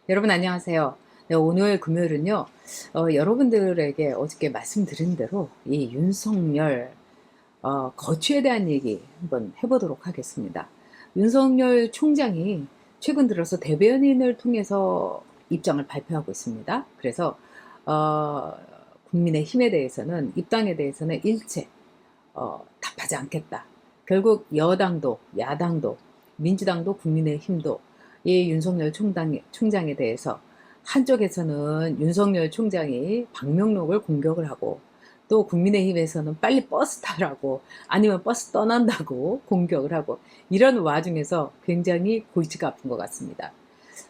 여러분 안녕하세요. 네, 오늘 금요일은요. 여러분들에게 어저께 말씀드린 대로 이 윤석열 거취에 대한 얘기 한번 해보도록 하겠습니다. 윤석열 총장이 최근 들어서 대변인을 통해서 입장을 발표하고 있습니다. 그래서 어, 국민의힘에 대해서는 입당에 대해서는 일체 답하지 않겠다. 결국 여당도 야당도 민주당도 국민의힘도 이 윤석열 총장에 대해서 한쪽에서는 윤석열 총장이 방명록을 공격을 하고 또 국민의힘에서는 빨리 버스 타라고 아니면 버스 떠난다고 공격을 하고 이런 와중에서 굉장히 골치가 아픈 것 같습니다.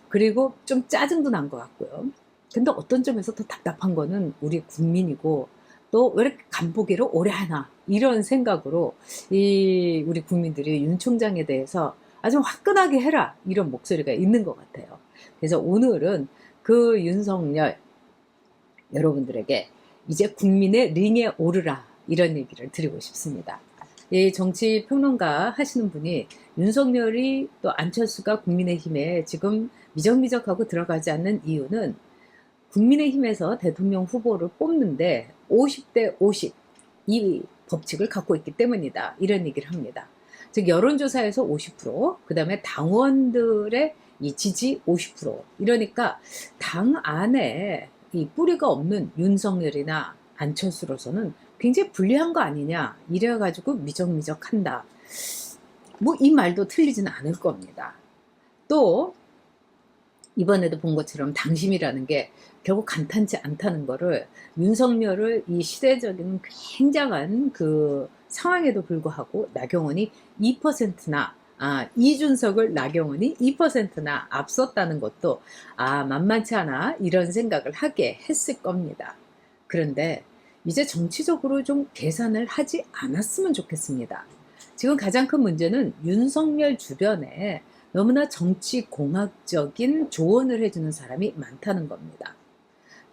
그리고 좀 짜증도 난 것 같고요. 근데 어떤 점에서 더 답답한 거는 우리 국민이고 또 왜 이렇게 간보기를 오래 하나 이런 생각으로 이 우리 국민들이 윤 총장에 대해서 아주 화끈하게 해라 이런 목소리가 있는 것 같아요. 그래서 오늘은 그 윤석열 여러분들에게 이제 국민의 링에 오르라 이런 얘기를 드리고 싶습니다. 이 정치 평론가 하시는 분이 윤석열이 또 안철수가 국민의힘에 지금 미적미적하고 들어가지 않는 이유는 국민의힘에서 대통령 후보를 뽑는데 50대 50 이 법칙을 갖고 있기 때문이다. 이런 얘기를 합니다. 즉 여론조사에서 50%, 그 다음에 당원들의 이 지지 50%. 이러니까 당 안에 이 뿌리가 없는 윤석열이나 안철수로서는 굉장히 불리한 거 아니냐. 이래가지고 미적미적한다. 뭐 이 말도 틀리지는 않을 겁니다. 또 이번에도 본 것처럼 당심이라는 게 결국 간단치 않다는 거를 윤석열을 이 시대적인 굉장한 그 상황에도 불구하고 나경원이 2%나 이준석을 나경원이 2%나 앞섰다는 것도 만만치 않아 이런 생각을 하게 했을 겁니다. 그런데 이제 정치적으로 좀 계산을 하지 않았으면 좋겠습니다. 지금 가장 큰 문제는 윤석열 주변에 너무나 정치공학적인 조언을 해주는 사람이 많다는 겁니다.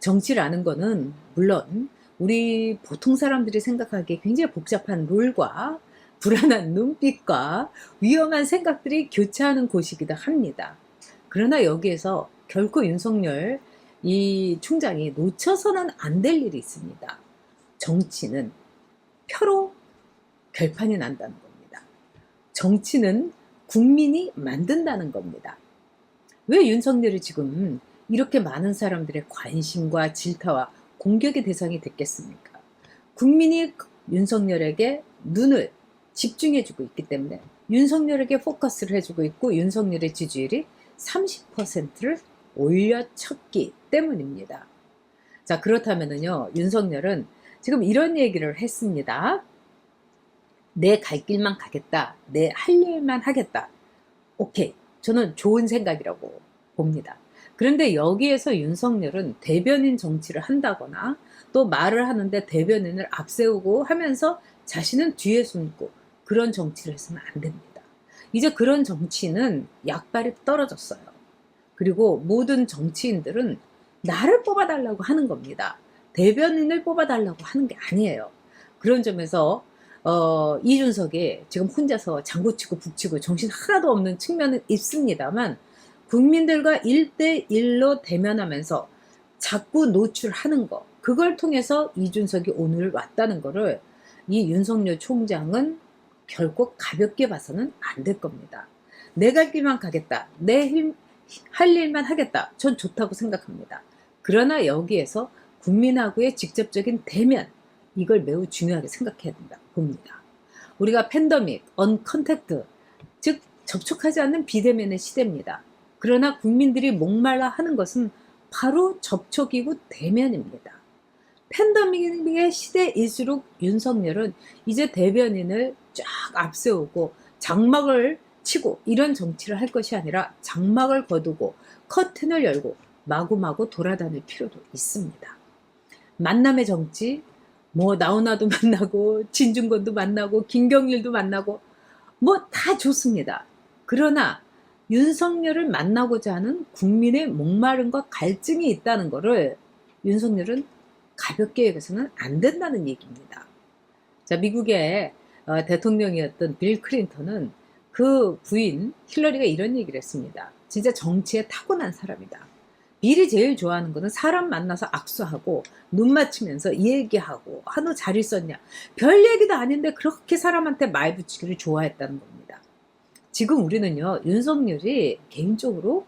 정치라는 거는 물론 우리 보통 사람들이 생각하기에 굉장히 복잡한 룰과 불안한 눈빛과 위험한 생각들이 교차하는 곳이기도 합니다. 그러나 여기에서 결코 윤석열 이 총장이 놓쳐서는 안 될 일이 있습니다. 정치는 표로 결판이 난다는 겁니다. 정치는 국민이 만든다는 겁니다. 왜 윤석열이 지금 이렇게 많은 사람들의 관심과 질타와 공격의 대상이 됐겠습니까? 국민이 윤석열에게 눈을 집중해주고 있기 때문에 윤석열에게 포커스를 해주고 있고 윤석열의 지지율이 30%를 올려쳤기 때문입니다. 자, 그렇다면요, 윤석열은 지금 이런 얘기를 했습니다. 내 갈 길만 가겠다. 내 할 일만 하겠다. 오케이. 저는 좋은 생각이라고 봅니다. 그런데 여기에서 윤석열은 대변인 정치를 한다거나 또 말을 하는데 대변인을 앞세우고 하면서 자신은 뒤에 숨고 그런 정치를 해서는 안 됩니다. 이제 그런 정치는 약발이 떨어졌어요. 그리고 모든 정치인들은 나를 뽑아달라고 하는 겁니다. 대변인을 뽑아달라고 하는 게 아니에요. 그런 점에서 이준석이 지금 혼자서 장구치고 북치고 정신 하나도 없는 측면은 있습니다만 국민들과 1대1로 대면하면서 자꾸 노출하는 거 그걸 통해서 이준석이 오늘 왔다는 거를 이 윤석열 총장은 결코 가볍게 봐서는 안 될 겁니다. 내 갈 길만 가겠다. 할 일만 하겠다. 전 좋다고 생각합니다. 그러나 여기에서 국민하고의 직접적인 대면 이걸 매우 중요하게 생각해야 된다 봅니다. 우리가 팬데믹, 언컨택트, 즉 접촉하지 않는 비대면의 시대입니다. 그러나 국민들이 목말라 하는 것은 바로 접촉이고 대면입니다. 팬데믹의 시대일수록 윤석열은 이제 대변인을 쫙 앞세우고 장막을 치고 이런 정치를 할 것이 아니라 장막을 거두고 커튼을 열고 마구마구 돌아다닐 필요도 있습니다. 만남의 정치, 뭐 나훈아도 만나고 진중권도 만나고 김경일도 만나고 뭐 다 좋습니다. 그러나 윤석열을 만나고자 하는 국민의 목마름과 갈증이 있다는 것을 윤석열은 가볍게 여겨서는 안 된다는 얘기입니다. 자, 미국의 대통령이었던 빌 클린턴은 그 부인 힐러리가 이런 얘기를 했습니다. 진짜 정치에 타고난 사람이다. 빌이 제일 좋아하는 거는 사람 만나서 악수하고 눈 맞추면서 얘기하고 너 잘 있었냐. 별 얘기도 아닌데 그렇게 사람한테 말 붙이기를 좋아했다는 겁니다. 지금 우리는요, 윤석열이 개인적으로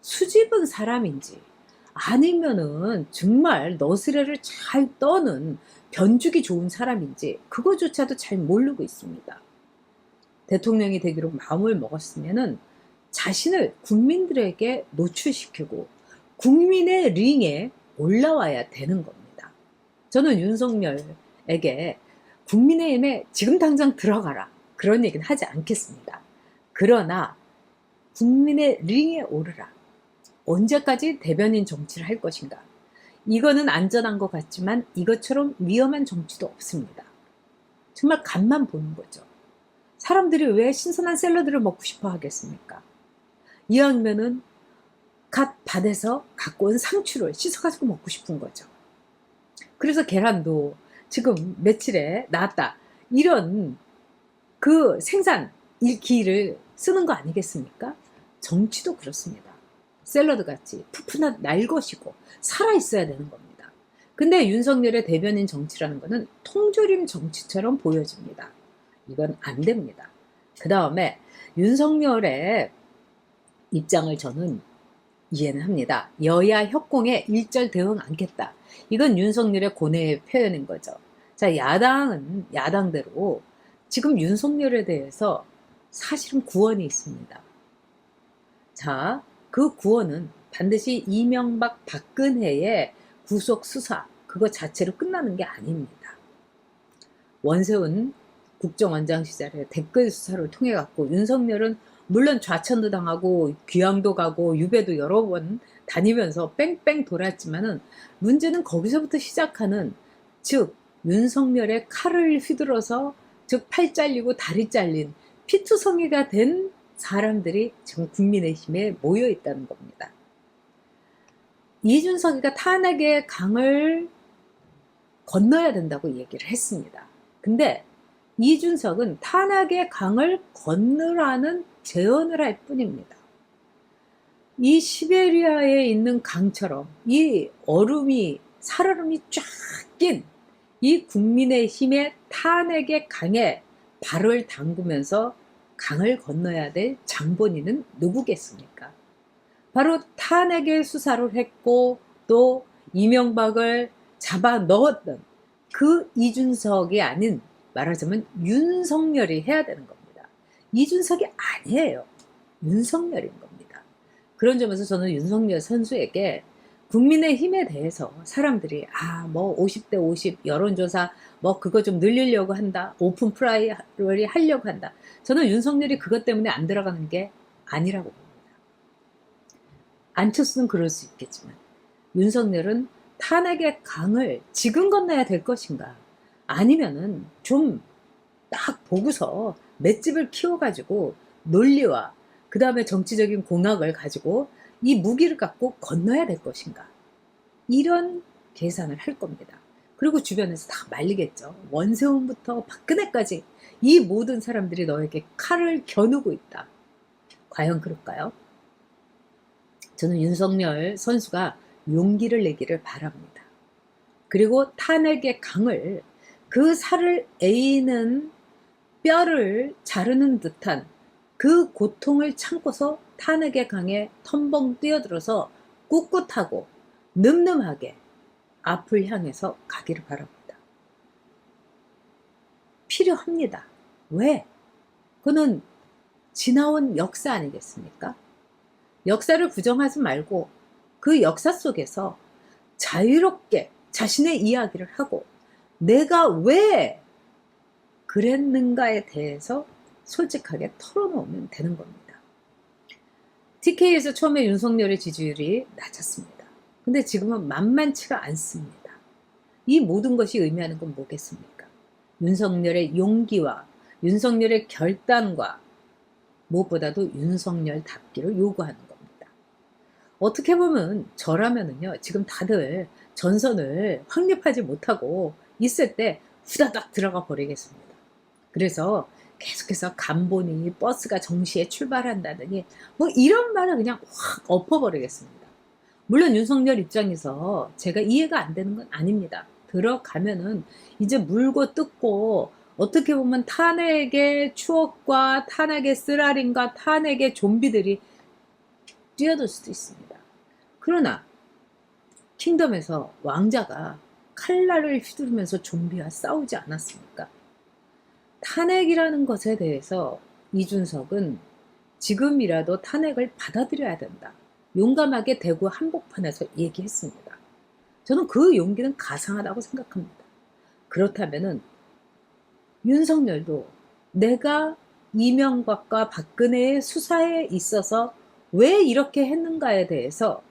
수줍은 사람인지 아니면은 정말 너스레를 잘 떠는 변죽이 좋은 사람인지 그거조차도 잘 모르고 있습니다. 대통령이 되기로 마음을 먹었으면은 자신을 국민들에게 노출시키고 국민의 링에 올라와야 되는 겁니다. 저는 윤석열에게 국민의힘에 지금 당장 들어가라 그런 얘기는 하지 않겠습니다. 그러나 국민의 링에 오르라. 언제까지 대변인 정치를 할 것인가? 이거는 안전한 것 같지만 이것처럼 위험한 정치도 없습니다. 정말 간만 보는 거죠. 사람들이 왜 신선한 샐러드를 먹고 싶어 하겠습니까? 이왕이면은 갓 밭에서 갖고 온 상추를 씻어가지고 먹고 싶은 거죠. 그래서 계란도 지금 며칠에 나왔다. 이런 그 생산 기를 쓰는 거 아니겠습니까? 정치도 그렇습니다. 샐러드 같이 푸푸나 날 것이고 살아있어야 되는 겁니다. 근데 윤석열의 대변인 정치라는 거는 통조림 정치처럼 보여집니다. 이건 안 됩니다. 그 다음에 윤석열의 입장을 저는 이해는 합니다. 여야 협공에 일절 대응 않겠다. 이건 윤석열의 고뇌의 표현인 거죠. 자, 야당은 야당대로 지금 윤석열에 대해서 사실은 구원이 있습니다. 자, 그 구원은 반드시 이명박 박근혜의 구속 수사 그거 자체로 끝나는 게 아닙니다. 원세훈 국정원장 시절에 댓글 수사를 통해 갖고 윤석열은 물론 좌천도 당하고 귀향도 가고 유배도 여러 번 다니면서 뺑뺑 돌았지만은 문제는 거기서부터 시작하는 즉 윤석열의 칼을 휘둘러서 즉 팔 잘리고 다리 잘린 피투성이가 된 사람들이 지금 국민의힘에 모여 있다는 겁니다. 이준석이가 탄핵의 강을 건너야 된다고 얘기를 했습니다. 근데 이준석은 탄핵의 강을 건너라는 제언을 할 뿐입니다. 이 시베리아에 있는 강처럼 이 얼음이 살얼음이 쫙 낀 이 국민의힘의 탄핵의 강에 발을 담그면서 강을 건너야 될 장본인은 누구겠습니까? 바로 탄핵의 수사를 했고 또 이명박을 잡아 넣었던 그 이준석이 아닌 말하자면 윤석열이 해야 되는 겁니다. 이준석이 아니에요. 윤석열인 겁니다. 그런 점에서 저는 윤석열 선수에게 국민의힘에 대해서 사람들이 뭐 50대 50 여론조사 뭐 그거 좀 늘리려고 한다. 오픈 프라이머리 하려고 한다. 저는 윤석열이 그것 때문에 안 들어가는 게 아니라고 봅니다. 안철수는 그럴 수 있겠지만 윤석열은 탄핵의 강을 지금 건너야 될 것인가 아니면은 좀 딱 보고서 맷집을 키워가지고 논리와 그 다음에 정치적인 공학을 가지고 이 무기를 갖고 건너야 될 것인가 이런 계산을 할 겁니다. 그리고 주변에서 다 말리겠죠. 원세훈부터 박근혜까지 이 모든 사람들이 너에게 칼을 겨누고 있다. 과연 그럴까요? 저는 윤석열 선수가 용기를 내기를 바랍니다. 그리고 탄핵의 강을 그 살을 에이는 뼈를 자르는 듯한 그 고통을 참고서 탄핵의 강에 텀벙 뛰어들어서 꿋꿋하고 늠름하게 앞을 향해서 가기를 바랍니다. 필요합니다. 왜? 그는 지나온 역사 아니겠습니까? 역사를 부정하지 말고 그 역사 속에서 자유롭게 자신의 이야기를 하고 내가 왜 그랬는가에 대해서 솔직하게 털어놓으면 되는 겁니다. TK에서 처음에 윤석열의 지지율이 낮았습니다. 근데 지금은 만만치가 않습니다. 이 모든 것이 의미하는 건 뭐겠습니까? 윤석열의 용기와 윤석열의 결단과 무엇보다도 윤석열답기를 요구하는 겁니다. 어떻게 보면 저라면은요, 지금 다들 전선을 확립하지 못하고 있을 때 후다닥 들어가 버리겠습니다. 그래서 계속해서 간보니 버스가 정시에 출발한다더니 뭐 이런 말을 그냥 확 엎어버리겠습니다. 물론 윤석열 입장에서 제가 이해가 안 되는 건 아닙니다. 들어가면은 이제 물고 뜯고 어떻게 보면 탄핵의 추억과 탄핵의 쓰라림과 탄핵의 좀비들이 뛰어들 수도 있습니다. 그러나 킹덤에서 왕자가 칼날을 휘두르면서 좀비와 싸우지 않았습니까? 탄핵이라는 것에 대해서 이준석은 지금이라도 탄핵을 받아들여야 된다. 용감하게 대구 한복판에서 얘기했습니다. 저는 그 용기는 가상하다고 생각합니다. 그렇다면은 윤석열도 내가 이명박과 박근혜의 수사에 있어서 왜 이렇게 했는가에 대해서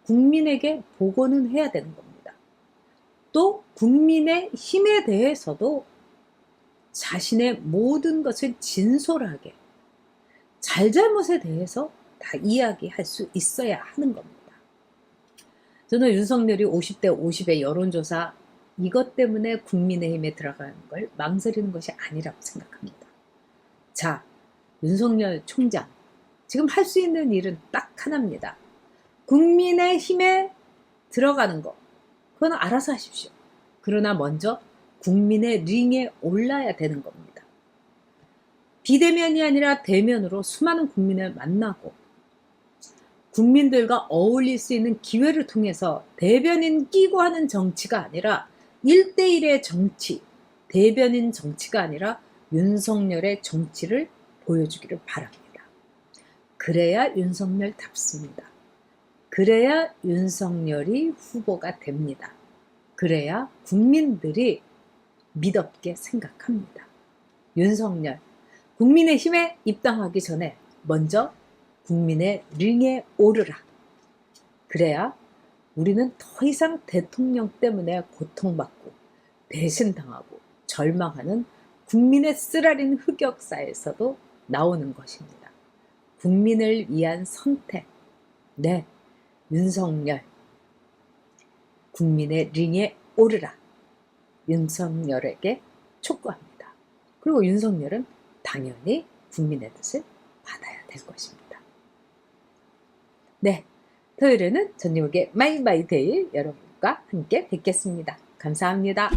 국민에게 보고는 해야 되는 겁니다. 또 국민의 힘에 대해서도 자신의 모든 것을 진솔하게 잘잘못에 대해서 다 이야기할 수 있어야 하는 겁니다. 저는 윤석열이 50대 50의 여론조사 이것 때문에 국민의힘에 들어가는 걸 망설이는 것이 아니라고 생각합니다. 자, 윤석열 총장 지금 할 수 있는 일은 딱 하나입니다. 국민의힘에 들어가는 거 그건 알아서 하십시오. 그러나 먼저 국민의 링에 올라야 되는 겁니다. 비대면이 아니라 대면으로 수많은 국민을 만나고 국민들과 어울릴 수 있는 기회를 통해서 대변인 끼고 하는 정치가 아니라 1대1의 정치, 대변인 정치가 아니라 윤석열의 정치를 보여주기를 바랍니다. 그래야 윤석열답습니다. 그래야 윤석열이 후보가 됩니다. 그래야 국민들이 믿었게 생각합니다. 윤석열, 국민의힘에 입당하기 전에 먼저 국민의 링에 오르라. 그래야 우리는 더 이상 대통령 때문에 고통받고 배신당하고 절망하는 국민의 쓰라린 흑역사에서도 나오는 것입니다. 국민을 위한 선택. 네, 윤석열. 국민의 링에 오르라. 윤석열에게 촉구합니다. 그리고 윤석열은 당연히 국민의 뜻을 받아야 될 것입니다. 네, 토요일에는 전용욱의 마이마이데이 여러분과 함께 뵙겠습니다. 감사합니다.